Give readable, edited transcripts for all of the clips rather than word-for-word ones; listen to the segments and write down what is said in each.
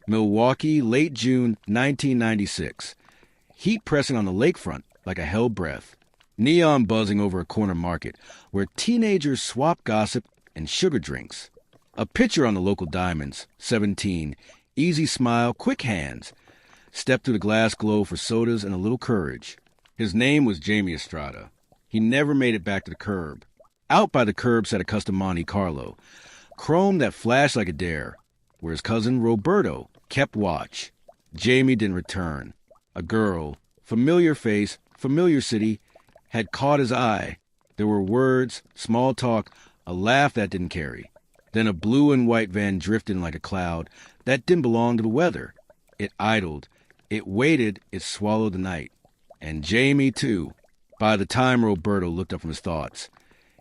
Milwaukee, late June 1996. Heat pressing on the lakefront like a hell breath. Neon buzzing over a corner market where teenagers swap gossip and sugar drinks. A pitcher on the local diamonds, 17, easy smile, quick hands. Stepped through the glass glow for sodas and a little courage. His name was Jaime Estrada. He never made it back to the curb. Out by the curb sat a custom Monte Carlo, chrome that flashed like a dare, where his cousin Roberto kept watch. Jaime didn't return. A girl, familiar face, familiar city, had caught his eye. There were words, small talk, a laugh that didn't carry. Then a blue and white van drifted in like a cloud that didn't belong to the weather. It idled. It waited. It swallowed the night. And Jaime, too. By the time Roberto looked up from his thoughts,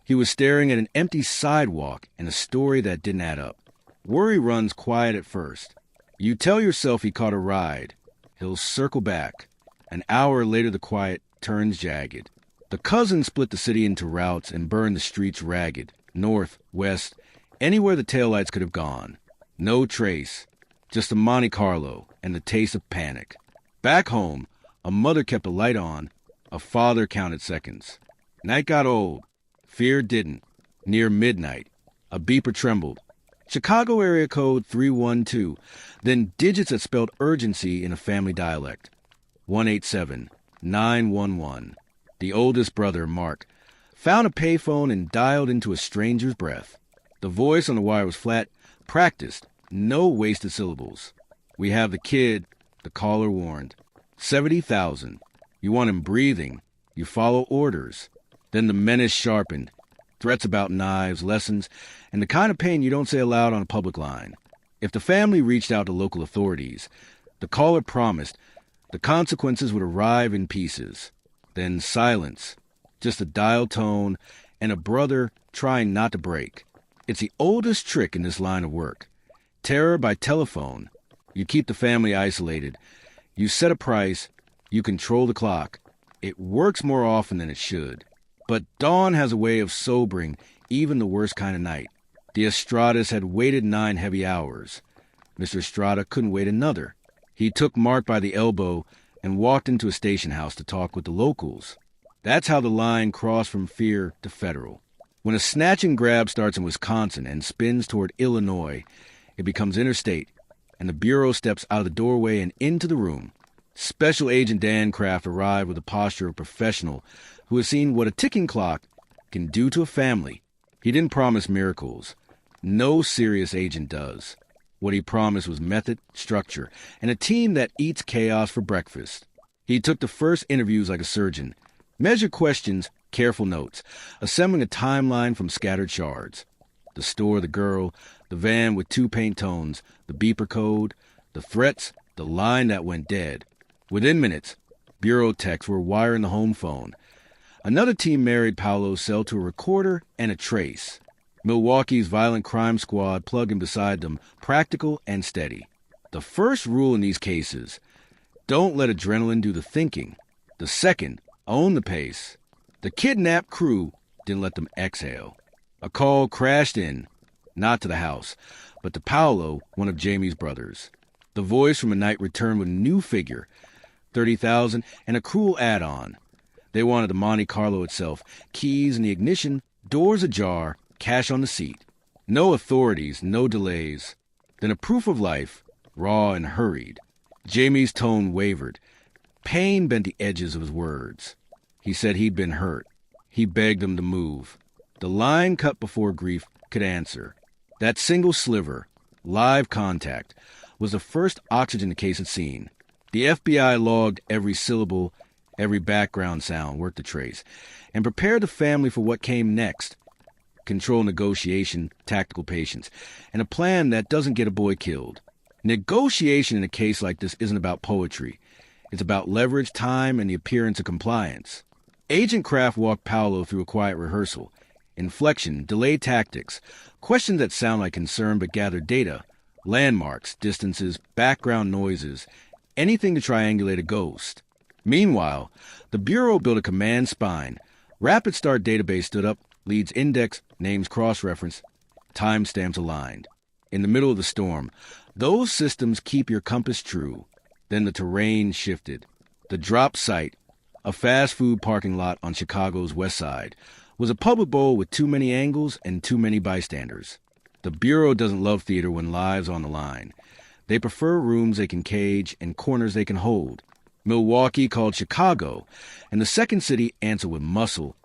he was staring at an empty sidewalk and a story that didn't add up. Worry runs quiet at first. You tell yourself he caught a ride. He'll circle back. An hour later, the quiet turns jagged. The cousins split the city into routes and burned the streets ragged. North, west, anywhere the taillights could have gone. No trace. Just a Monte Carlo and the taste of panic. Back home, a mother kept a light on. A father counted seconds. Night got old. Fear didn't. Near midnight, a beeper trembled. Chicago area code 312, then digits that spelled urgency in a family dialect. 187, 911. The oldest brother, Mark, found a payphone and dialed into a stranger's breath. The voice on the wire was flat, practiced, no wasted syllables. "We have the kid," the caller warned. 70,000. You want him breathing. You follow orders. Then the menace sharpened. Threats about knives, lessons, and the kind of pain you don't say aloud on a public line. If the family reached out to local authorities, the caller promised the consequences would arrive in pieces. Then silence, just a dial tone, and a brother trying not to break. It's the oldest trick in this line of work. Terror by telephone. You keep the family isolated. You set a price. You control the clock. It works more often than it should. But dawn has a way of sobering even the worst kind of night. The Estradas had waited 9 heavy hours. Mr. Estrada couldn't wait another. He took Mark by the elbow and walked into a station house to talk with the locals. That's how the line crossed from fear to federal. When a snatch and grab starts in Wisconsin and spins toward Illinois, it becomes interstate, and the Bureau steps out of the doorway and into the room. Special Agent Dan Kraft arrived with the posture of a professional who has seen what a ticking clock can do to a family. He didn't promise miracles. No serious agent does. What he promised was method, structure, and a team that eats chaos for breakfast. He took the first interviews like a surgeon. Measured questions, careful notes, assembling a timeline from scattered shards. The store, the girl, the van with 2 paint tones, the beeper code, the threats, the line that went dead. Within minutes, bureau techs were wiring the home phone. Another team married Paolo's cell to a recorder and a trace. Milwaukee's violent crime squad plugged in beside them, practical and steady. The first rule in these cases, don't let adrenaline do the thinking. The second, own the pace. The kidnapped crew didn't let them exhale. A call crashed in, not to the house, but to Paolo, one of Jaime's brothers. The voice from a night returned with a new figure, 30,000 and a cruel add-on. They wanted the Monte Carlo itself, keys in the ignition, doors ajar, cash on the seat. No authorities, no delays. Then a proof of life, raw and hurried. Jaime's tone wavered. Pain bent the edges of his words. He said he'd been hurt. He begged them to move. The line cut before grief could answer. That single sliver, live contact, was the first oxygen the case had seen. The FBI logged every syllable, every background sound, worked the trace, and prepared the family for what came next. Control negotiation, tactical patience, and a plan that doesn't get a boy killed. Negotiation in a case like this isn't about poetry. It's about leverage, time, and the appearance of compliance. Agent Kraft walked Paolo through a quiet rehearsal. Inflection, delay tactics, questions that sound like concern but gather data, landmarks, distances, background noises, anything to triangulate a ghost. Meanwhile, the Bureau built a command spine. Rapid Start database stood up, leads index, names cross-referenced, timestamps aligned. In the middle of the storm, Those systems keep your compass true. Then the terrain shifted. The drop site, a fast food parking lot on Chicago's west side, was a public bowl with too many angles and too many bystanders. The Bureau doesn't love theater when lives are on the line. They prefer rooms they can cage and corners they can hold. Milwaukee called Chicago, and the second city answered with muscle,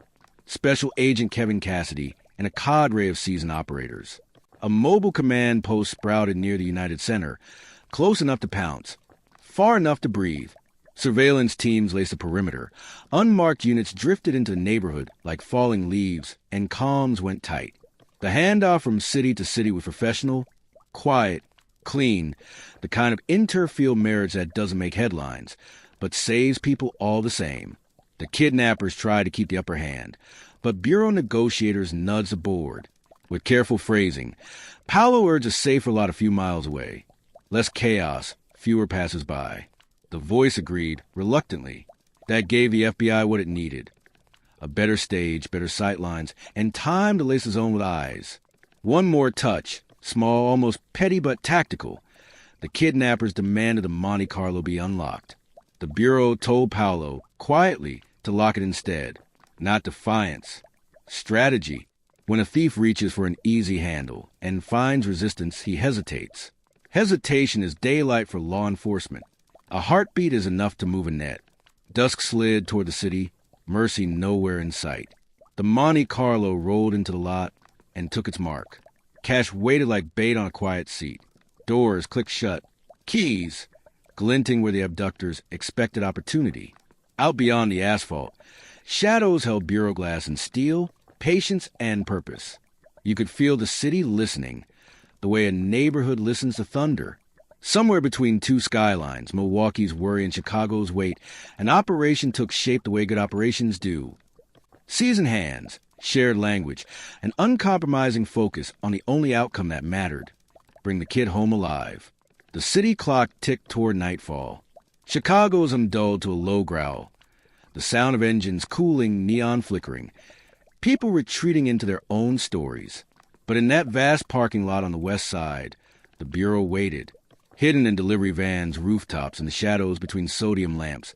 Special Agent Kevin Cassidy, and a cadre of seasoned operators. A mobile command post sprouted near the United Center, close enough to pounce, far enough to breathe. Surveillance teams laced the perimeter. Unmarked units drifted into the neighborhood like falling leaves, and comms went tight. The handoff from city to city was professional, quiet, clean, the kind of inter-field marriage that doesn't make headlines, but saves people all the same. The kidnappers tried to keep the upper hand, but Bureau negotiators nudged the board. With careful phrasing, Paolo urged a safer lot a few miles away. Less chaos, fewer passers-by. The voice agreed, reluctantly. That gave the FBI what it needed. A better stage, better sightlines, and time to lace his own with eyes. One more touch, small, almost petty but tactical. The kidnappers demanded the Monte Carlo be unlocked. The Bureau told Paolo, quietly, to lock it instead. Not defiance. Strategy. When a thief reaches for an easy handle and finds resistance, he hesitates. Hesitation is daylight for law enforcement. A heartbeat is enough to move a net. Dusk slid toward the city, mercy nowhere in sight. The Monte Carlo rolled into the lot and took its mark. Cash waited like bait on a quiet seat. Doors clicked shut. Keys glinting where the abductors expected opportunity. Out beyond the asphalt, shadows held bureau glass and steel, patience and purpose. You could feel the city listening, the way a neighborhood listens to thunder. Somewhere between two skylines, Milwaukee's worry and Chicago's wait, an operation took shape the way good operations do. Seasoned hands, shared language, an uncompromising focus on the only outcome that mattered. Bring the kid home alive. The city clock ticked toward nightfall. Chicago was undulled to a low growl. The sound of engines cooling, neon flickering. People retreating into their own stories. But in that vast parking lot on the west side, the Bureau waited. Hidden in delivery vans, rooftops, and the shadows between sodium lamps,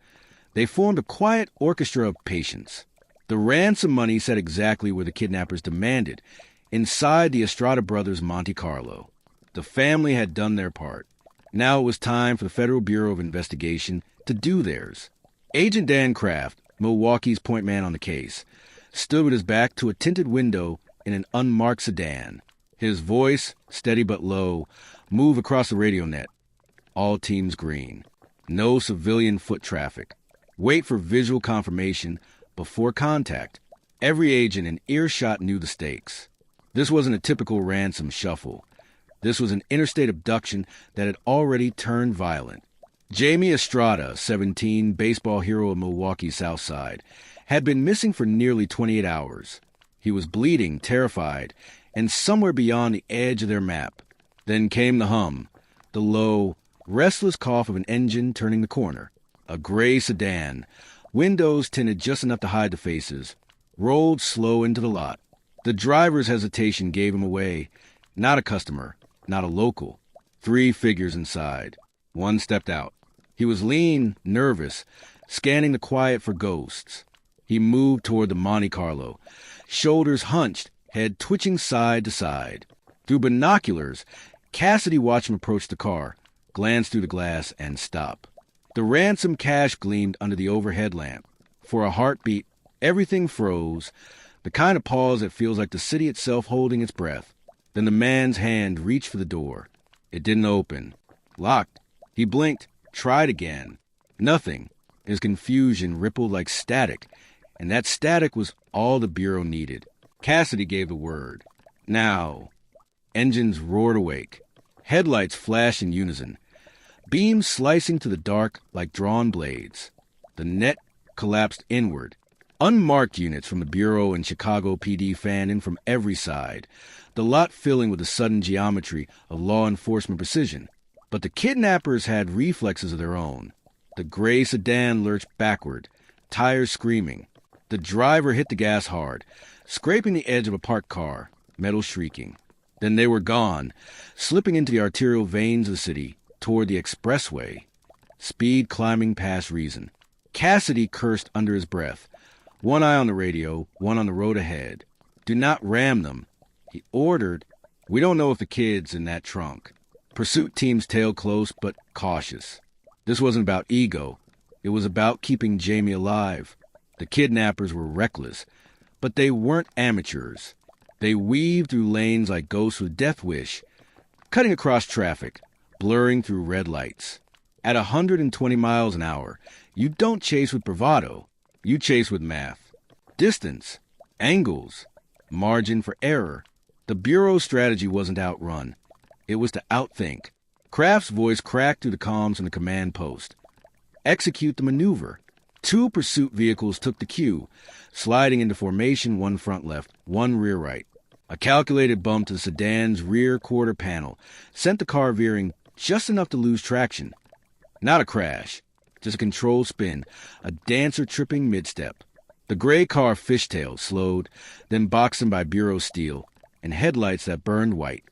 they formed a quiet orchestra of patience. The ransom money sat exactly where the kidnappers demanded, inside the Estrada brothers' Monte Carlo. The family had done their part. Now it was time for the Federal Bureau of Investigation to do theirs. Agent Dan Kraft, Milwaukee's point man on the case, stood with his back to a tinted window in an unmarked sedan. His voice, steady but low, moved across the radio net. All teams green. No civilian foot traffic. Wait for visual confirmation before contact. Every agent in earshot knew the stakes. This wasn't a typical ransom shuffle. This was an interstate abduction that had already turned violent. Jaime Estrada, 17, baseball hero of Milwaukee's South Side, had been missing for nearly 28 hours. He was bleeding, terrified, and somewhere beyond the edge of their map. Then came the hum, the low, restless cough of an engine turning the corner. A gray sedan, windows tinted just enough to hide the faces, rolled slow into the lot. The driver's hesitation gave him away. Not a customer, not a local. 3 figures inside. One stepped out. He was lean, nervous, scanning the quiet for ghosts. He moved toward the Monte Carlo, shoulders hunched, head twitching side to side. Through binoculars, Cassidy watched him approach the car, glance through the glass, and stop. The ransom cash gleamed under the overhead lamp. For a heartbeat, everything froze, the kind of pause that feels like the city itself holding its breath. Then the man's hand reached for the door. It didn't open. Locked. He blinked, tried again. Nothing. His confusion rippled like static, and that static was all the Bureau needed. Cassidy gave the word. Now. Engines roared awake. Headlights flashed in unison. Beams slicing to the dark like drawn blades. The net collapsed inward. Unmarked units from the Bureau and Chicago PD fanned in from every side, the lot filling with the sudden geometry of law enforcement precision. But the kidnappers had reflexes of their own. The gray sedan lurched backward, tires screaming. The driver hit the gas hard, scraping the edge of a parked car, metal shrieking. Then they were gone, slipping into the arterial veins of the city toward the expressway, speed climbing past reason. Cassidy cursed under his breath, one eye on the radio, one on the road ahead. Do not ram them. He ordered, "We don't know if the kid's in that trunk." Pursuit teams tailed close but cautious. This wasn't about ego. It was about keeping Jaime alive. The kidnappers were reckless, but they weren't amateurs. They weaved through lanes like ghosts with death wish, cutting across traffic, blurring through red lights. At 120 miles an hour, you don't chase with bravado. You chase with math. Distance, angles, margin for error. The Bureau's strategy wasn't outrun. It was to outthink. Kraft's voice cracked through the comms from the command post. Execute the maneuver. 2 pursuit vehicles took the cue, sliding into formation, one front left, one rear right. A calculated bump to the sedan's rear quarter panel sent the car veering just enough to lose traction. Not a crash, just a controlled spin, a dancer tripping mid-step. The gray car fishtailed, slowed, then boxed him by Bureau steel, and headlights that burned white.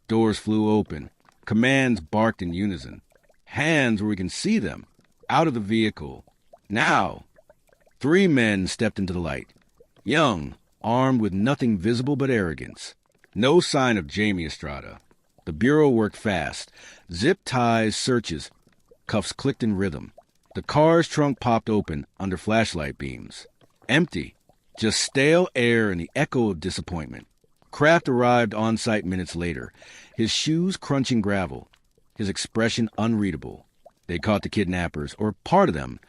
Doors flew open. Commands barked in unison. Hands where we can see them. Out of the vehicle. Now! 3 men stepped into the light. Young, armed with nothing visible but arrogance. No sign of Jaime Estrada. The Bureau worked fast. Zip ties, searches. Cuffs clicked in rhythm. The car's trunk popped open under flashlight beams. Empty. Just stale air and the echo of disappointment. Kraft arrived on site minutes later, his shoes crunching gravel, his expression unreadable. They caught the kidnappers, or part of them,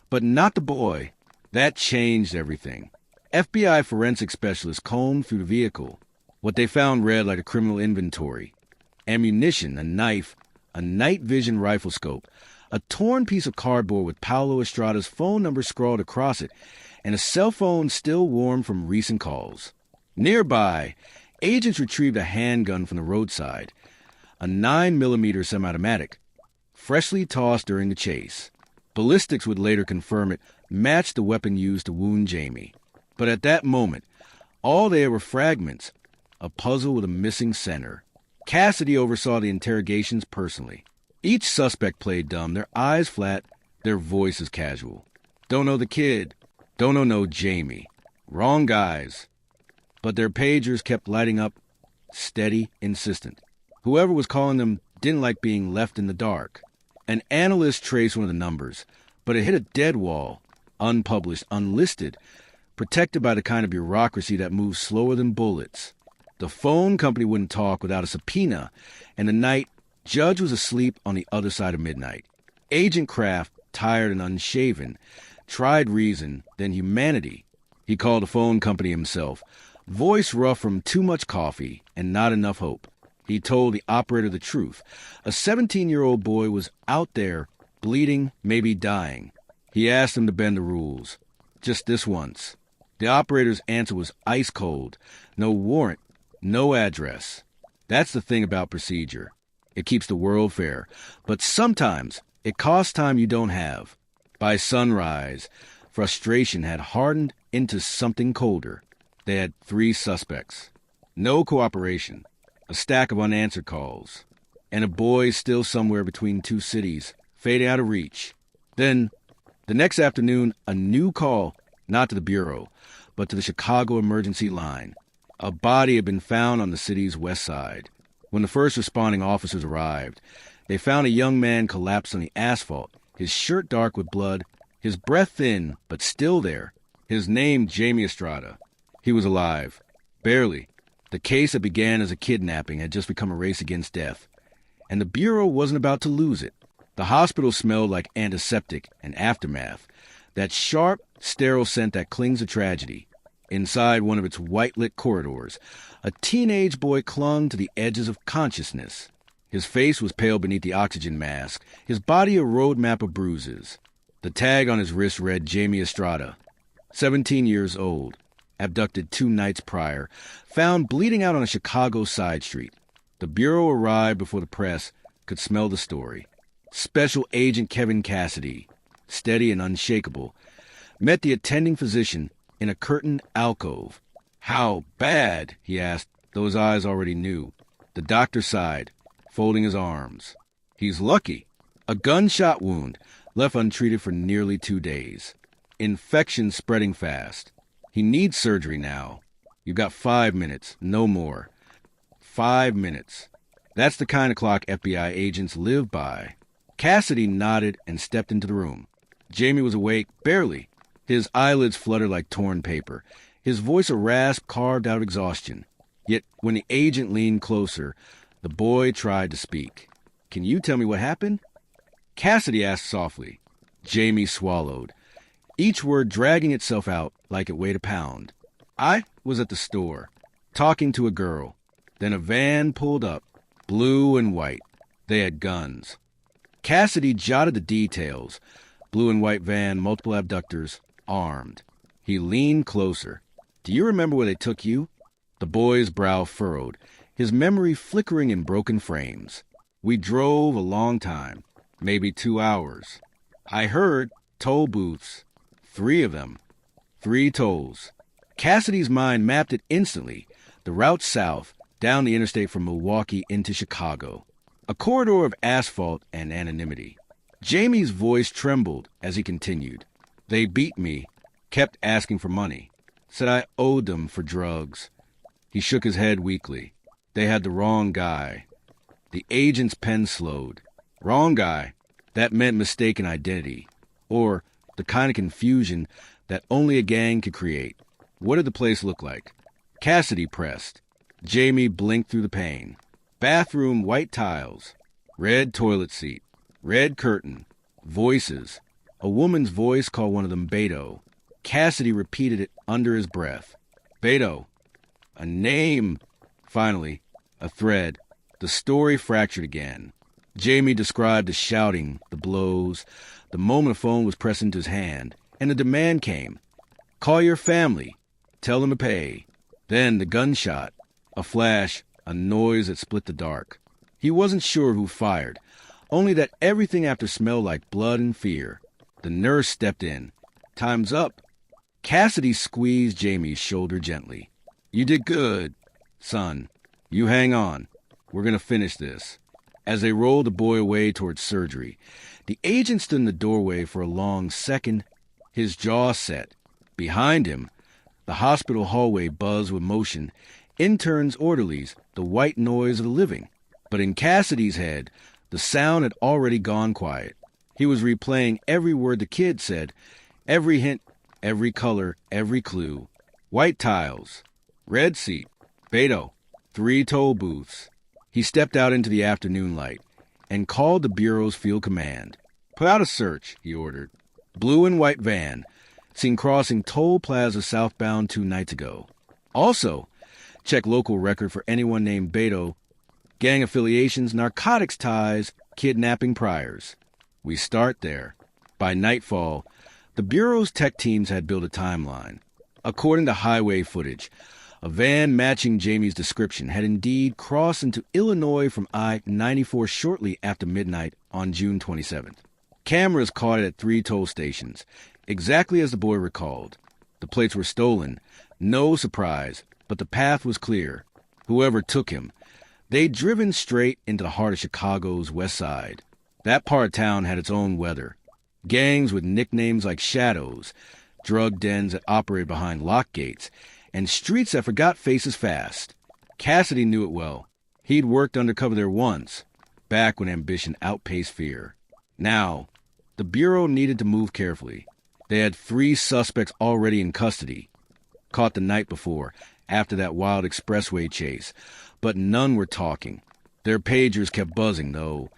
but not the boy. That changed everything. FBI forensic specialists combed through the vehicle. What they found read like a criminal inventory. Ammunition, a knife, a night vision rifle scope, a torn piece of cardboard with Paulo Estrada's phone number scrawled across it, and a cell phone still warm from recent calls. Nearby, agents retrieved a handgun from the roadside, a 9mm semi-automatic, freshly tossed during the chase. Ballistics would later confirm it matched the weapon used to wound Jaime. But at that moment, all there were fragments, a puzzle with a missing center. Cassidy oversaw the interrogations personally. Each suspect played dumb, their eyes flat, their voices casual. Don't know the kid. Don't know no Jaime. Wrong guys. But their pagers kept lighting up, steady, insistent. Whoever was calling them didn't like being left in the dark. An analyst traced one of the numbers, but it hit a dead wall, unpublished, unlisted, protected by the kind of bureaucracy that moves slower than bullets. The phone company wouldn't talk without a subpoena, and the night Judge was asleep on the other side of midnight. Agent Kraft, tired and unshaven, tried reason, then humanity. He called the phone company himself, voice rough from too much coffee and not enough hope. He told the operator the truth. A 17-year-old boy was out there, bleeding, maybe dying. He asked him to bend the rules. Just this once. The operator's answer was ice cold. No warrant, no address. That's the thing about procedure. It keeps the world fair. But sometimes it costs time you don't have. By sunrise, frustration had hardened into something colder. They had 3 suspects. No cooperation. A stack of unanswered calls. And a boy still somewhere between 2 cities, fading out of reach. Then, the next afternoon, a new call, not to the Bureau, but to the Chicago emergency line. A body had been found on the city's west side. When the first responding officers arrived, they found a young man collapsed on the asphalt, his shirt dark with blood, his breath thin, but still there. His name, Jaime Estrada. He was alive. Barely. The case that began as a kidnapping had just become a race against death. And the Bureau wasn't about to lose it. The hospital smelled like antiseptic and aftermath, that sharp, sterile scent that clings to tragedy. Inside one of its white-lit corridors, a teenage boy clung to the edges of consciousness. His face was pale beneath the oxygen mask, his body a road map of bruises. The tag on his wrist read Jaime Estrada, 17 years old, abducted 2 nights prior, found bleeding out on a Chicago side street. The Bureau arrived before the press could smell the story. Special Agent Kevin Cassidy, steady and unshakable, met the attending physician in a curtained alcove. How bad? He asked. Those eyes already knew. The doctor sighed, folding his arms. He's lucky. A gunshot wound, left untreated for nearly 2 days. Infection spreading fast. He needs surgery now. You've got 5 minutes, no more. 5 minutes. That's the kind of clock FBI agents live by. Cassidy nodded and stepped into the room. Jaime was awake, barely. His eyelids fluttered like torn paper. His voice a rasp carved out of exhaustion. Yet when the agent leaned closer, the boy tried to speak. "Can you tell me what happened?" Cassidy asked softly. Jaime swallowed, each word dragging itself out like it weighed a pound. "I was at the store, talking to a girl. Then a van pulled up, blue and white. They had guns." Cassidy jotted the details. Blue and white van, multiple abductors, armed. He leaned closer. "Do you remember where they took you?" The boy's brow furrowed, his memory flickering in broken frames. "We drove a long time, maybe 2 hours. I heard toll booths, 3 of them, 3 tolls." Cassidy's mind mapped it instantly, the route south, down the interstate from Milwaukee into Chicago. A corridor of asphalt and anonymity. Jaime's voice trembled as he continued. "They beat me, kept asking for money, said I owed them for drugs." He shook his head weakly. "They had the wrong guy." The agent's pen slowed. "Wrong guy." That meant mistaken identity, or the kind of confusion that only a gang could create. What did the place look like? Cassidy pressed. Jaime blinked through the pain. Bathroom, white tiles. Red toilet seat. Red curtain. Voices. A woman's voice called one of them Beto. Cassidy repeated it under his breath. Beto. A name. Finally, a thread. The story fractured again. Jaime described the shouting, the blows, the moment a phone was pressed into his hand, and the demand came. "Call your family. Tell them to pay." Then the gunshot. A flash, a noise that split the dark. He wasn't sure who fired, only that everything after smelled like blood and fear. The nurse stepped in. "Time's up." Cassidy squeezed Jaime's shoulder gently. "You did good, son. You hang on. We're going to finish this." As they rolled the boy away towards surgery, the agent stood in the doorway for a long second, his jaw set. Behind him, the hospital hallway buzzed with motion, interns, orderlies, the white noise of the living. But in Cassidy's head, the sound had already gone quiet. He was replaying every word the kid said, every hint, every color, every clue. White tiles, red seat, Beto, 3 toll booths. He stepped out into the afternoon light and called the Bureau's field command. "Put out a search," he ordered. Blue and white van, seen crossing Toll Plaza southbound 2 nights ago. Also, check local record for anyone named Beto, gang affiliations, narcotics ties, kidnapping priors. We start there. By nightfall, the Bureau's tech teams had built a timeline. According to highway footage, a van matching Jaime's description had indeed crossed into Illinois from I-94 shortly after midnight on June 27th. Cameras caught it at 3 toll stations, exactly as the boy recalled. The plates were stolen. No surprise, but the path was clear. Whoever took him, they'd driven straight into the heart of Chicago's west side. That part of town had its own weather. Gangs with nicknames like Shadows, drug dens that operated behind lock gates, and streets that forgot faces fast. Cassidy knew it well. He'd worked undercover there once, back when ambition outpaced fear. Now, the Bureau needed to move carefully. They had 3 suspects already in custody, caught the night before, after that wild expressway chase, but none were talking. Their pagers kept buzzing, though,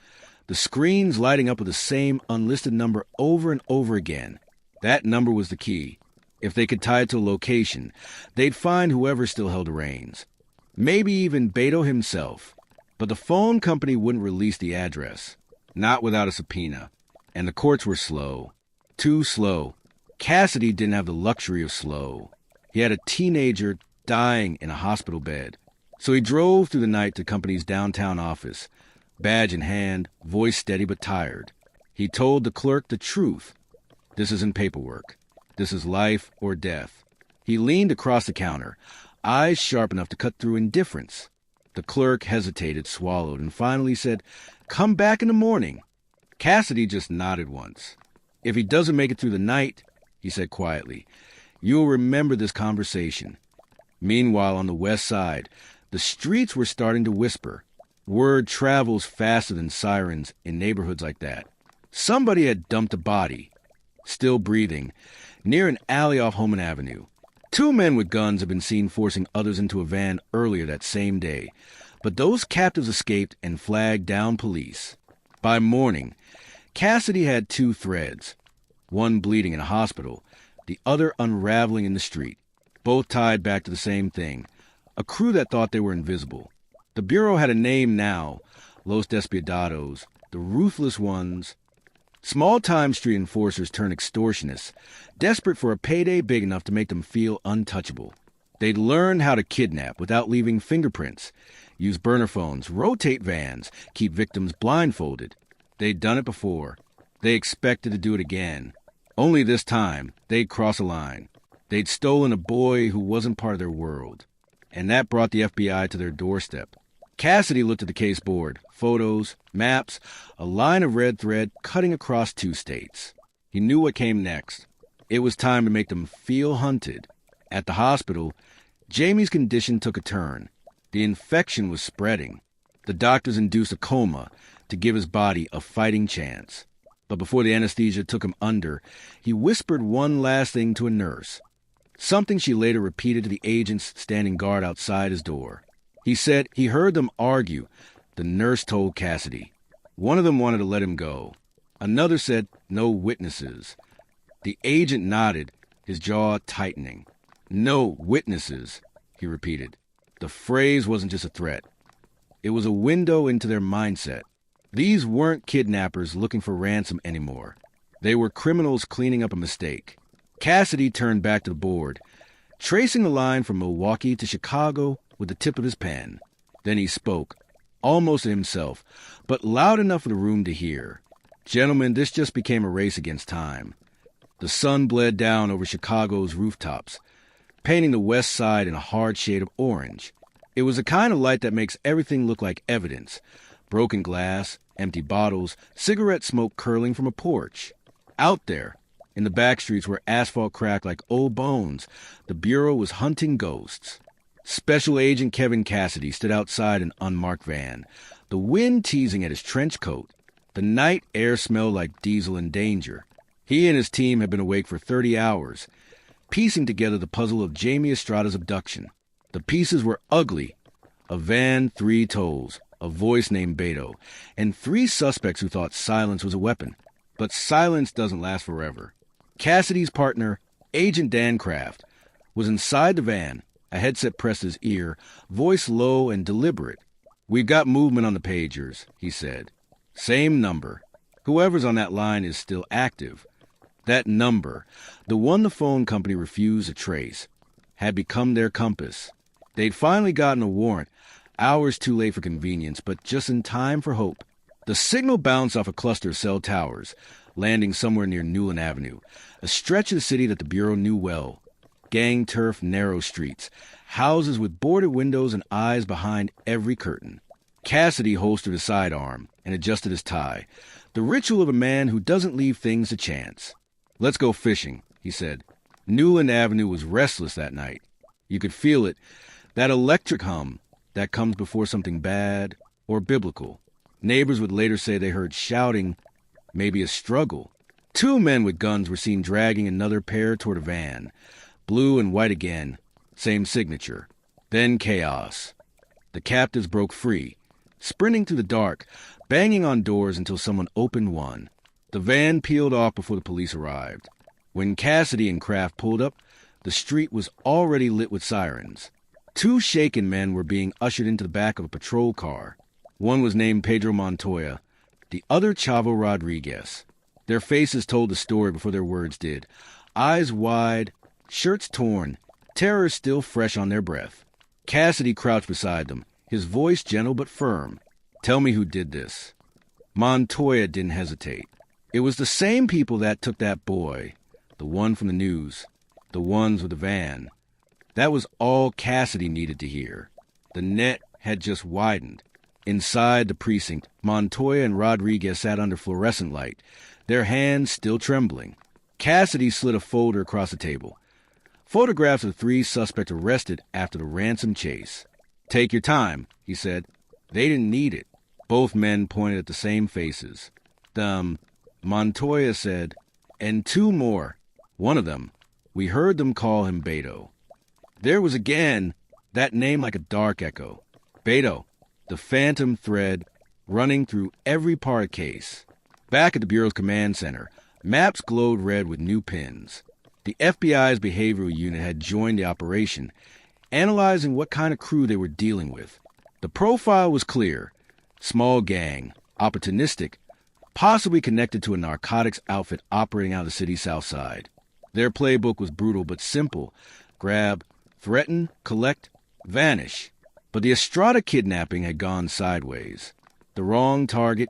the screens lighting up with the same unlisted number over and over again. That number was the key. If they could tie it to a location, they'd find whoever still held the reins. Maybe even Beto himself. But the phone company wouldn't release the address. Not without a subpoena. And the courts were slow. Too slow. Cassidy didn't have the luxury of slow. He had a teenager dying in a hospital bed. So he drove through the night to the company's downtown office, badge in hand, voice steady but tired. He told the clerk the truth. This isn't paperwork. This is life or death. He leaned across the counter, eyes sharp enough to cut through indifference. The clerk hesitated, swallowed, and finally said, "Come back in the morning." Cassidy just nodded once. "If he doesn't make it through the night," he said quietly, "you'll remember this conversation." Meanwhile, on the west side, the streets were starting to whisper. Word travels faster than sirens in neighborhoods like that. Somebody had dumped a body, still breathing, near an alley off Homan Avenue. 2 men with guns had been seen forcing others into a van earlier that same day, but those captives escaped and flagged down police. By morning, Cassidy had 2 threads, one bleeding in a hospital, the other unraveling in the street, both tied back to the same thing, a crew that thought they were invisible. The Bureau had a name now, Los Despiadados, the Ruthless Ones. Small-time street enforcers turned extortionists, desperate for a payday big enough to make them feel untouchable. They'd learned how to kidnap without leaving fingerprints, use burner phones, rotate vans, keep victims blindfolded. They'd done it before. They expected to do it again. Only this time, they'd cross a line. They'd stolen a boy who wasn't part of their world. And that brought the FBI to their doorstep. Cassidy looked at the case board, photos, maps, a line of red thread cutting across 2 states. He knew what came next. It was time to make them feel hunted. At the hospital, Jaime's condition took a turn. The infection was spreading. The doctors induced a coma to give his body a fighting chance. But before the anesthesia took him under, he whispered one last thing to a nurse, something she later repeated to the agents standing guard outside his door. He said he heard them argue. The nurse told Cassidy. One of them wanted to let him go. Another said no witnesses. The agent nodded, his jaw tightening. "No witnesses," he repeated. The phrase wasn't just a threat. It was a window into their mindset. These weren't kidnappers looking for ransom anymore. They were criminals cleaning up a mistake. Cassidy turned back to the board, tracing the line from Milwaukee to Chicago with the tip of his pen. Then he spoke, almost to himself, but loud enough for the room to hear. "Gentlemen, this just became a race against time." The sun bled down over Chicago's rooftops, painting the west side in a hard shade of orange. It was the kind of light that makes everything look like evidence. Broken glass, empty bottles, cigarette smoke curling from a porch. Out there, in the back streets where asphalt cracked like old bones, the Bureau was hunting ghosts. Special Agent Kevin Cassidy stood outside an unmarked van, the wind teasing at his trench coat. The night air smelled like diesel and danger. He and his team had been awake for 30 hours, piecing together the puzzle of Jaime Estrada's abduction. The pieces were ugly. A van, 3 tolls, a voice named Beto, and 3 suspects who thought silence was a weapon. But silence doesn't last forever. Cassidy's partner, Agent Dan Kraft, was inside the van, a headset pressed to his ear, voice low and deliberate. "We've got movement on the pagers," he said. "Same number. Whoever's on that line is still active." That number, the one the phone company refused to trace, had become their compass. They'd finally gotten a warrant, hours too late for convenience, but just in time for hope. The signal bounced off a cluster of cell towers, landing somewhere near Newland Avenue, a stretch of the city that the Bureau knew well. Gang-turf, narrow streets, houses with boarded windows and eyes behind every curtain. Cassidy holstered his sidearm and adjusted his tie, the ritual of a man who doesn't leave things to chance. "Let's go fishing," he said. Newland Avenue was restless that night. You could feel it, that electric hum that comes before something bad or biblical. Neighbors would later say they heard shouting, maybe a struggle. 2 men with guns were seen dragging another pair toward a van. Blue and white again, same signature. Then chaos. The captives broke free, sprinting through the dark, banging on doors until someone opened one. The van peeled off before the police arrived. When Cassidy and Kraft pulled up, the street was already lit with sirens. 2 shaken men were being ushered into the back of a patrol car. One was named Pedro Montoya, the other Chavo Rodriguez. Their faces told the story before their words did. Eyes wide, shirts torn, terror still fresh on their breath. Cassidy crouched beside them, his voice gentle but firm. "Tell me who did this." Montoya didn't hesitate. "It was the same people that took that boy, the one from the news, the ones with the van." That was all Cassidy needed to hear. The net had just widened. Inside the precinct, Montoya and Rodriguez sat under fluorescent light, their hands still trembling. Cassidy slid a folder across the table. Photographs of 3 suspects arrested after the ransom chase. "Take your time," he said. They didn't need it. Both men pointed at the same faces. Montoya said, "And 2 more. One of them, we heard them call him Beto." There was again that name like a dark echo. Beto, the phantom thread running through every part of the case. Back at the Bureau's command center, maps glowed red with new pins. The FBI's behavioral unit had joined the operation, analyzing what kind of crew they were dealing with. The profile was clear. Small gang, opportunistic, possibly connected to a narcotics outfit operating out of the city's south side. Their playbook was brutal but simple. Grab, threaten, collect, vanish. But the Estrada kidnapping had gone sideways. The wrong target,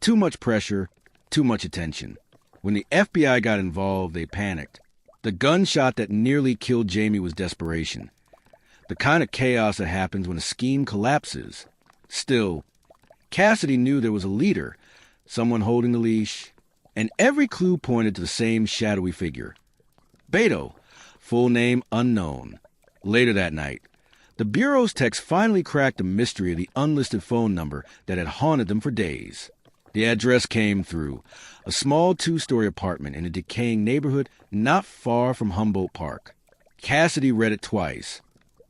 too much pressure, too much attention. When the FBI got involved, they panicked. The gunshot that nearly killed Jaime was desperation. The kind of chaos that happens when a scheme collapses. Still, Cassidy knew there was a leader, someone holding the leash, and every clue pointed to the same shadowy figure. Beto, full name unknown. Later that night, the Bureau's techs finally cracked the mystery of the unlisted phone number that had haunted them for days. The address came through, a small 2-story apartment in a decaying neighborhood not far from Humboldt Park. Cassidy read it twice,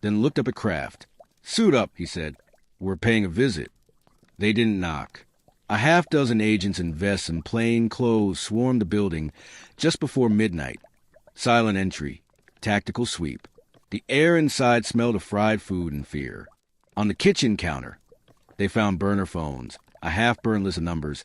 then looked up at Kraft. "Suit up," he said. "We're paying a visit." They didn't knock. A half-dozen agents in vests and plain clothes swarmed the building just before midnight. Silent entry, tactical sweep. The air inside smelled of fried food and fear. On the kitchen counter, they found burner phones, a half-burned list of numbers,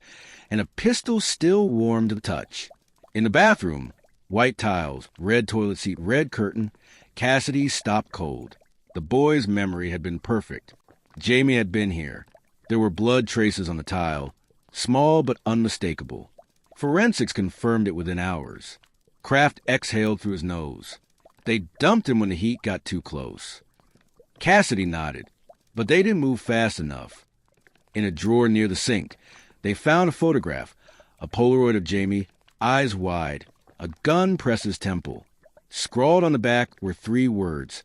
and a pistol still warm to the touch. In the bathroom, white tiles, red toilet seat, red curtain. Cassidy stopped cold. The boy's memory had been perfect. Jaime had been here. There were blood traces on the tile, small but unmistakable. Forensics confirmed it within hours. Kraft exhaled through his nose. They dumped him when the heat got too close. Cassidy nodded, but they didn't move fast enough. In a drawer near the sink, they found a photograph, a Polaroid of Jaime, eyes wide, a gun pressed his temple. Scrawled on the back were 3 words,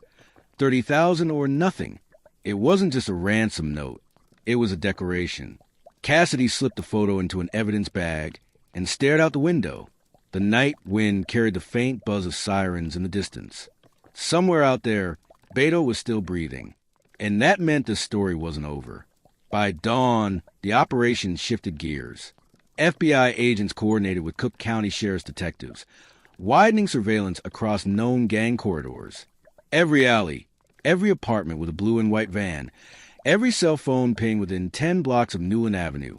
30,000 or nothing. It wasn't just a ransom note. It was a declaration. Cassidy slipped the photo into an evidence bag and stared out the window. The night wind carried the faint buzz of sirens in the distance. Somewhere out there, Beto was still breathing, and that meant the story wasn't over. By dawn, the operation shifted gears. FBI agents coordinated with Cook County Sheriff's detectives, widening surveillance across known gang corridors. Every alley, every apartment with a blue and white van, every cell phone ping within 10 blocks of Newland Avenue,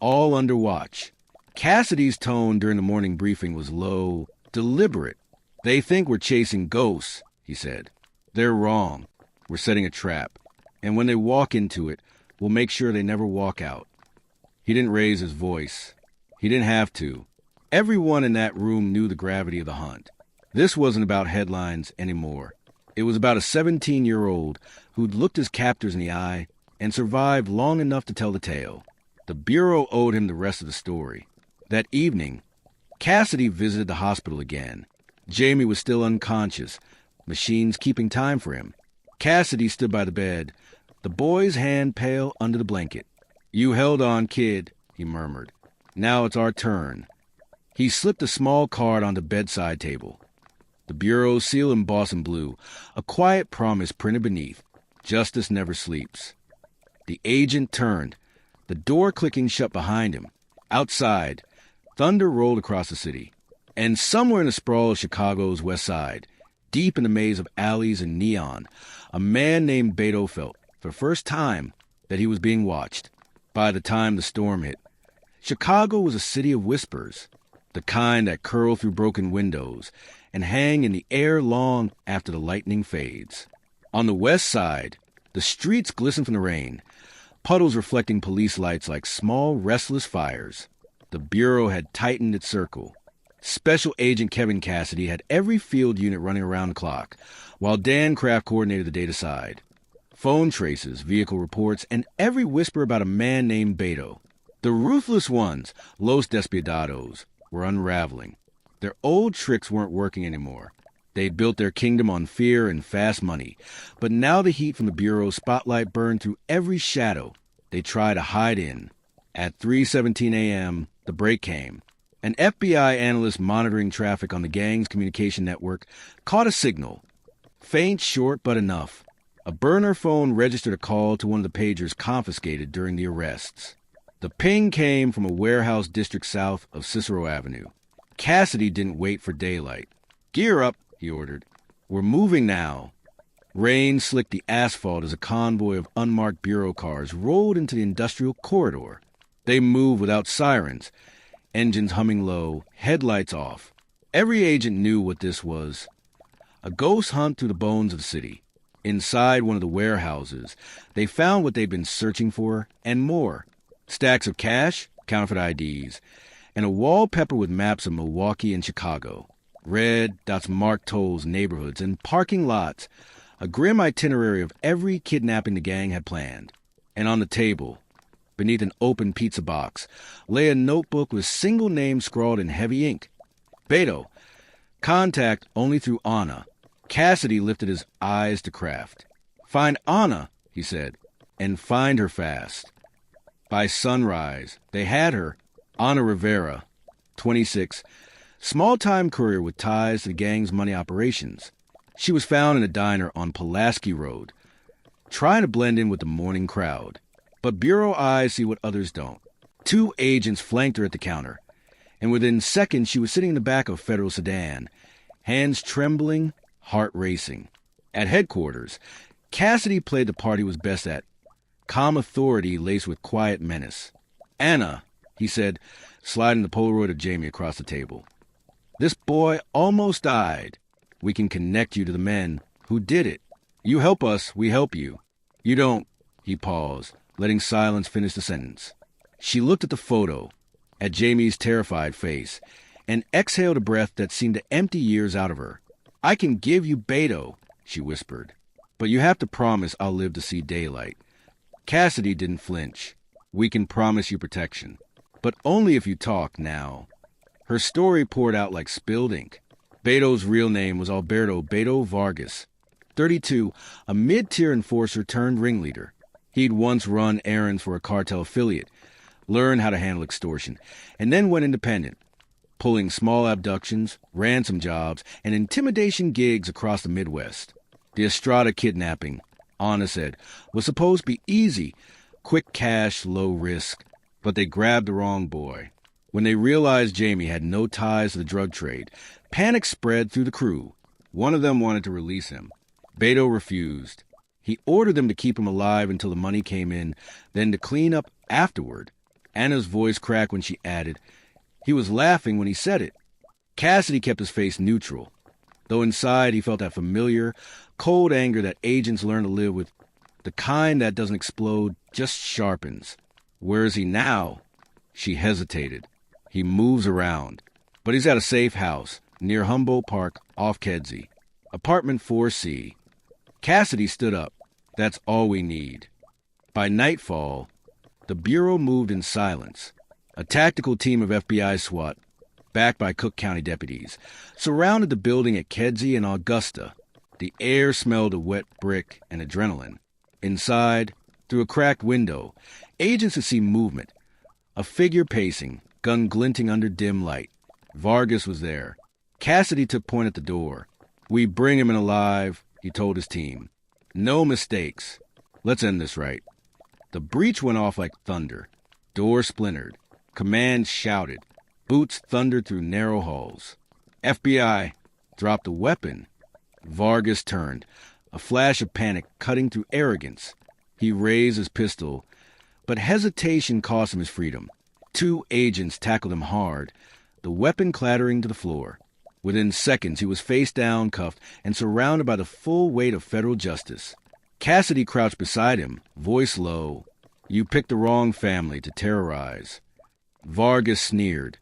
all under watch. Cassidy's tone during the morning briefing was low, deliberate. "They think we're chasing ghosts," he said. "They're wrong. We're setting a trap. And when they walk into it, we'll make sure they never walk out." He didn't raise his voice. He didn't have to. Everyone in that room knew the gravity of the hunt. This wasn't about headlines anymore. It was about a 17-year-old who'd looked his captors in the eye and survived long enough to tell the tale. The Bureau owed him the rest of the story. That evening, Cassidy visited the hospital again. Jaime was still unconscious, machines keeping time for him. Cassidy stood by the bed, the boy's hand pale under the blanket. "You held on, kid," he murmured. "Now it's our turn." He slipped a small card on the bedside table. The Bureau's seal embossed in blue, a quiet promise printed beneath. "Justice never sleeps." The agent turned, the door clicking shut behind him. Outside, thunder rolled across the city. And somewhere in the sprawl of Chicago's west side, deep in the maze of alleys and neon, a man named Beto felt, for the first time, that he was being watched. By the time the storm hit, Chicago was a city of whispers, the kind that curl through broken windows and hang in the air long after the lightning fades. On the west side, the streets glistened from the rain, puddles reflecting police lights like small, restless fires. The Bureau had tightened its circle. Special Agent Kevin Cassidy had every field unit running around the clock, while Dan Kraft coordinated the data side. Phone traces, vehicle reports, and every whisper about a man named Beto. The ruthless ones, Los Despiadados, were unraveling. Their old tricks weren't working anymore. They'd built their kingdom on fear and fast money. But now the heat from the Bureau's spotlight burned through every shadow they tried to hide in. At 3:17 a.m., the break came. An FBI analyst monitoring traffic on the gang's communication network caught a signal. Faint, short, but enough. A burner phone registered a call to one of the pagers confiscated during the arrests. The ping came from a warehouse district south of Cicero Avenue. Cassidy didn't wait for daylight. "Gear up," he ordered. "We're moving now." Rain slicked the asphalt as a convoy of unmarked Bureau cars rolled into the industrial corridor. They moved without sirens, engines humming low, headlights off. Every agent knew what this was. A ghost hunt through the bones of the city. Inside one of the warehouses, they found what they'd been searching for and more. Stacks of cash, counterfeit IDs, and a wallpaper with maps of Milwaukee and Chicago. Red dots marked tolls, neighborhoods, and parking lots. A grim itinerary of every kidnapping the gang had planned. And on the table, beneath an open pizza box, lay a notebook with single names scrawled in heavy ink. Beto. Contact only through Anna. Cassidy lifted his eyes to Kraft. "Find Anna," he said, "and find her fast." By sunrise, they had her. Anna Rivera, 26, small-time courier with ties to the gang's money operations. She was found in a diner on Pulaski Road, trying to blend in with the morning crowd. But Bureau eyes see what others don't. 2 agents flanked her at the counter, and within seconds she was sitting in the back of a federal sedan, hands trembling, heart racing. At headquarters, Cassidy played the part he was best at, calm authority laced with quiet menace. "Anna," he said, sliding the Polaroid of Jaime across the table. "This boy almost died. We can connect you to the men who did it. You help us, we help you. You don't." He paused, letting silence finish the sentence. She looked at the photo, at Jaime's terrified face, and exhaled a breath that seemed to empty years out of her. "I can give you Beto," she whispered, "but you have to promise I'll live to see daylight." Cassidy didn't flinch. "We can promise you protection, but only if you talk now." Her story poured out like spilled ink. Beto's real name was Alberto Beto Vargas, 32, a mid-tier enforcer turned ringleader. He'd once run errands for a cartel affiliate, learned how to handle extortion, and then went independent, pulling small abductions, ransom jobs, and intimidation gigs across the Midwest. The Estrada kidnapping, Anna said, was supposed to be easy, quick cash, low risk, but they grabbed the wrong boy. When they realized Jaime had no ties to the drug trade, panic spread through the crew. One of them wanted to release him. Beto refused. He ordered them to keep him alive until the money came in, then to clean up afterward. Anna's voice cracked when she added, "He was laughing when he said it." Cassidy kept his face neutral, though inside he felt that familiar, cold anger that agents learn to live with, the kind that doesn't explode, just sharpens. "Where is he now?" She hesitated. "He moves around, but he's at a safe house near Humboldt Park off Kedzie. Apartment 4C. Cassidy stood up. "That's all we need." By nightfall, the Bureau moved in silence. A tactical team of FBI SWAT, backed by Cook County deputies, surrounded the building at Kedzie and Augusta. The air smelled of wet brick and adrenaline. Inside, through a cracked window, agents could see movement. A figure pacing, gun glinting under dim light. Vargas was there. Cassidy took point at the door. "We bring him in alive," he told his team. "No mistakes. Let's end this right." The breach went off like thunder. Door splintered. Commands shouted. Boots thundered through narrow halls. "FBI, drop the weapon." Vargas turned, a flash of panic cutting through arrogance. He raised his pistol, but hesitation cost him his freedom. 2 agents tackled him hard, the weapon clattering to the floor. Within seconds, he was face down, cuffed, and surrounded by the full weight of federal justice. Cassidy crouched beside him, voice low. "You picked the wrong family to terrorize." Vargas sneered,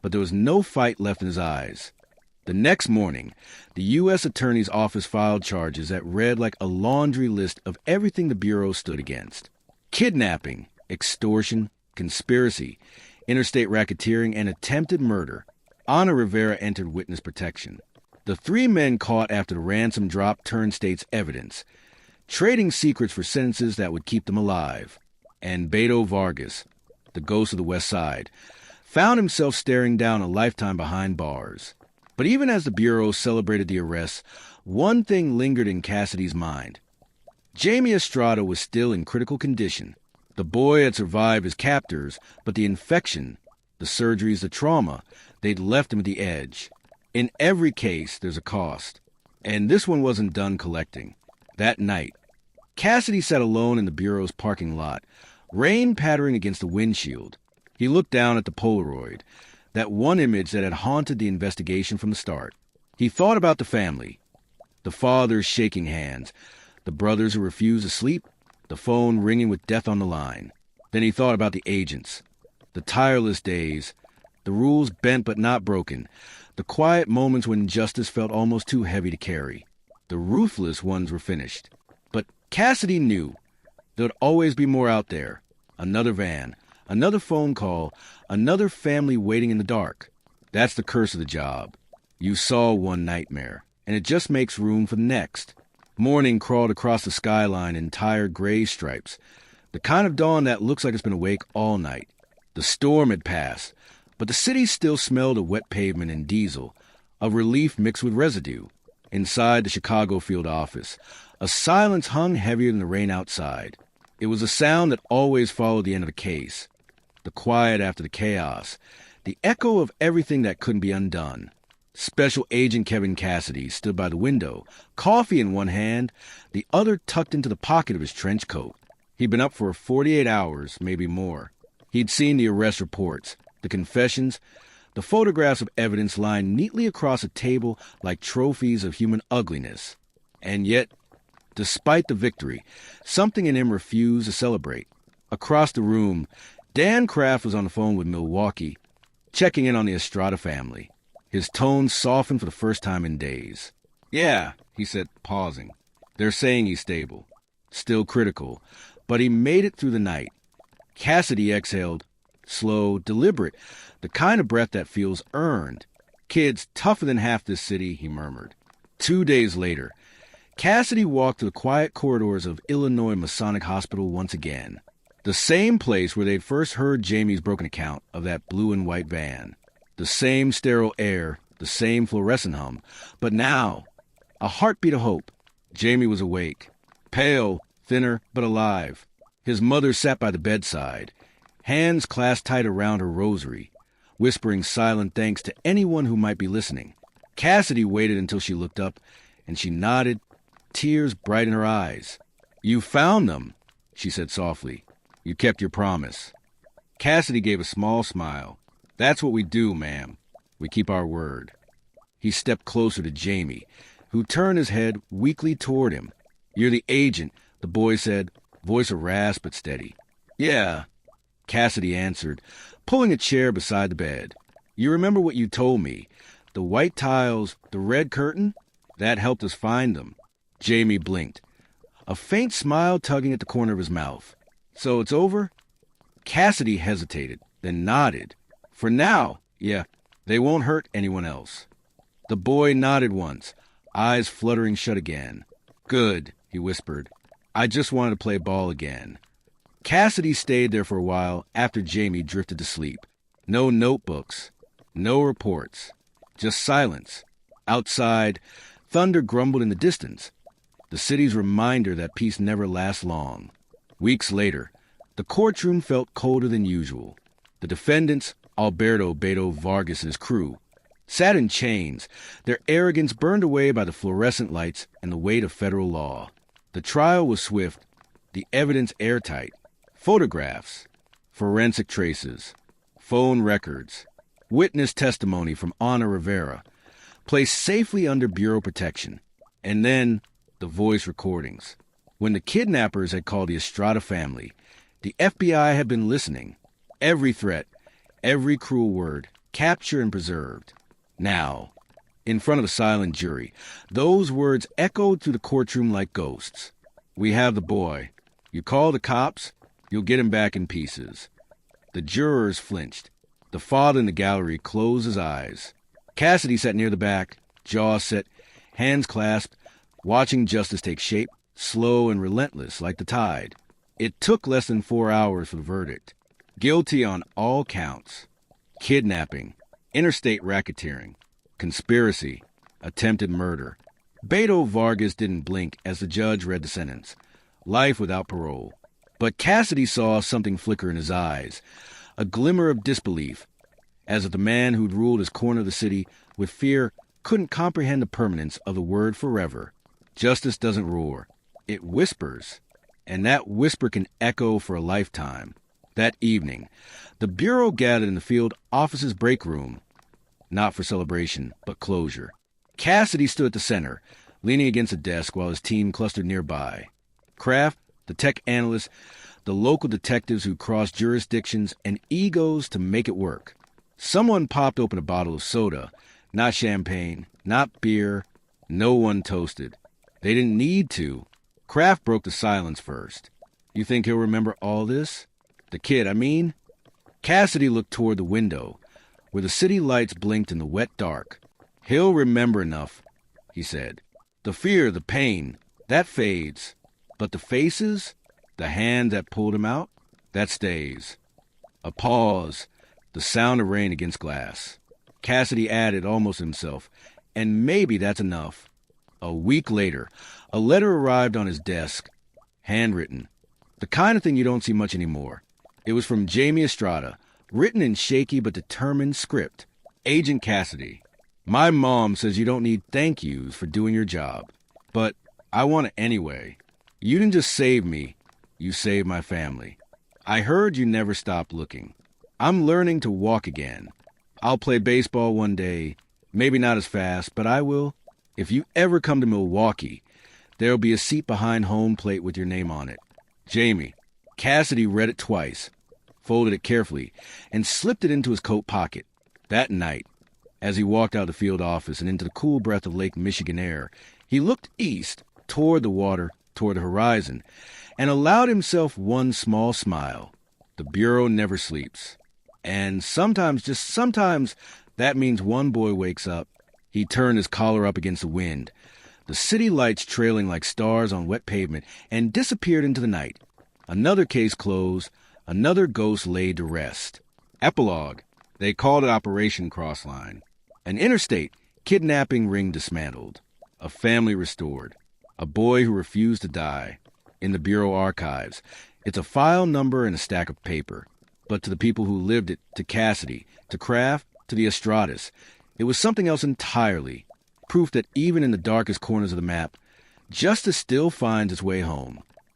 but there was no fight left in his eyes. The next morning, the U.S. Attorney's Office filed charges that read like a laundry list of everything the Bureau stood against: kidnapping, extortion, conspiracy, interstate racketeering, and attempted murder. Ana Rivera entered witness protection. The three men caught after the ransom drop turned state's evidence, trading secrets for sentences that would keep them alive. And Beto Vargas, the ghost of the West Side, found himself staring down a lifetime behind bars. But even as the Bureau celebrated the arrests, one thing lingered in Cassidy's mind. Jaime Estrada was still in critical condition. The boy had survived his captors, but the infection, the surgeries, the trauma, they'd left him at the edge. In every case, there's a cost. And this one wasn't done collecting. That night, Cassidy sat alone in the Bureau's parking lot, rain pattering against the windshield. He looked down at the Polaroid, that one image that had haunted the investigation from the start. He thought about the family, the fathers shaking hands, the brothers who refused to sleep, the phone ringing with death on the line. Then he thought about the agents, the tireless days, the rules bent but not broken, the quiet moments when justice felt almost too heavy to carry. The ruthless ones were finished. But Cassidy knew there'd always be more out there. Another van, another phone call, another family waiting in the dark. That's the curse of the job. You saw one nightmare, and it just makes room for the next. Morning crawled across the skyline in tired gray stripes, the kind of dawn that looks like it's been awake all night. The storm had passed, but the city still smelled of wet pavement and diesel, of relief mixed with residue. Inside the Chicago field office, a silence hung heavier than the rain outside. It was a sound that always followed the end of a case. The quiet after the chaos, the echo of everything that couldn't be undone. Special Agent Kevin Cassidy stood by the window, coffee in one hand, the other tucked into the pocket of his trench coat. He'd been up for 48 hours, maybe more. He'd seen the arrest reports, the confessions, the photographs of evidence lying neatly across a table like trophies of human ugliness. And yet, despite the victory, something in him refused to celebrate. Across the room, Dan Kraft was on the phone with Milwaukee, checking in on the Estrada family. His tone softened for the first time in days. "Yeah," he said, pausing. "They're saying he's stable. Still critical, but he made it through the night." Cassidy exhaled, slow, deliberate, the kind of breath that feels earned. "Kids tougher than half this city," he murmured. 2 days later, Cassidy walked through the quiet corridors of Illinois Masonic Hospital once again. The same place where they'd first heard Jamie's broken account of that blue and white van. The same sterile air, the same fluorescent hum. But now, a heartbeat of hope. Jamie was awake, pale, thinner, but alive. His mother sat by the bedside, hands clasped tight around her rosary, whispering silent thanks to anyone who might be listening. Cassidy waited until she looked up, and she nodded, tears bright in her eyes. "You found them," she said softly. "You kept your promise." Cassidy gave a small smile. "That's what we do, ma'am. We keep our word." He stepped closer to Jamie, who turned his head weakly toward him. "You're the agent," the boy said, voice a rasp but steady. "Yeah," Cassidy answered, pulling a chair beside the bed. "You remember what you told me? The white tiles, the red curtain? That helped us find them." Jamie blinked, a faint smile tugging at the corner of his mouth. "So it's over?" Cassidy hesitated, then nodded. "For now, yeah, they won't hurt anyone else." The boy nodded once, eyes fluttering shut again. "Good," he whispered. "I just wanted to play ball again." Cassidy stayed there for a while after Jamie drifted to sleep. No notebooks, no reports, just silence. Outside, thunder grumbled in the distance, the city's reminder that peace never lasts long. Weeks later, the courtroom felt colder than usual. The defendants, Alberto Beto Vargas and his crew, sat in chains, their arrogance burned away by the fluorescent lights and the weight of federal law. The trial was swift, the evidence airtight. Photographs, forensic traces, phone records, witness testimony from Ana Rivera, placed safely under Bureau protection. And then the voice recordings. When the kidnappers had called the Estrada family, the FBI had been listening. Every threat, every cruel word, captured and preserved. Now, in front of a silent jury. Those words echoed through the courtroom like ghosts. "We have the boy. You call the cops, you'll get him back in pieces." The jurors flinched. The father in the gallery closed his eyes. Cassidy sat near the back, jaw set, hands clasped, watching justice take shape, slow and relentless like the tide. It took less than 4 hours for the verdict. Guilty on all counts. Kidnapping, interstate racketeering, conspiracy, attempted murder. Beto Vargas didn't blink as the judge read the sentence. Life without parole. But Cassidy saw something flicker in his eyes, a glimmer of disbelief, as if the man who'd ruled his corner of the city with fear couldn't comprehend the permanence of the word forever. Justice doesn't roar. It whispers, and that whisper can echo for a lifetime. That evening, the Bureau gathered in the field office's break room, not for celebration, but closure. Cassidy stood at the center, leaning against a desk while his team clustered nearby. Kraft, the tech analyst, the local detectives who crossed jurisdictions and egos to make it work. Someone popped open a bottle of soda, not champagne, not beer. No one toasted. They didn't need to. Kraft broke the silence first. "You think he'll remember all this? The kid, I mean?" Cassidy looked toward the window, where the city lights blinked in the wet dark. "He'll remember enough," he said. "The fear, the pain, that fades. But the faces, the hand that pulled him out, that stays." A pause, the sound of rain against glass. Cassidy added almost himself, "And maybe that's enough." A week later, a letter arrived on his desk, handwritten. The kind of thing you don't see much anymore. It was from Jaime Estrada, written in shaky but determined script. "Agent Cassidy, my mom says you don't need thank yous for doing your job. But I want it anyway. You didn't just save me, you saved my family. I heard you never stopped looking. I'm learning to walk again. I'll play baseball one day, maybe not as fast, but I will. If you ever come to Milwaukee, there'll be a seat behind home plate with your name on it. Jamie." Cassidy read it twice, folded it carefully, and slipped it into his coat pocket. That night, as he walked out of the field office and into the cool breath of Lake Michigan air, he looked east, toward the water, toward the horizon, and allowed himself one small smile. The Bureau never sleeps. And sometimes, just sometimes, that means one boy wakes up. He turned his collar up against the wind, the city lights trailing like stars on wet pavement, and disappeared into the night. Another case closed, another ghost laid to rest. Epilogue. They called it Operation Crossline. An interstate kidnapping ring dismantled. A family restored. A boy who refused to die. In the Bureau archives, it's a file number and a stack of paper. But to the people who lived it, to Cassidy, to Kraft, to the Estradas, it was something else entirely. Proof that even in the darkest corners of the map, justice still finds its way home.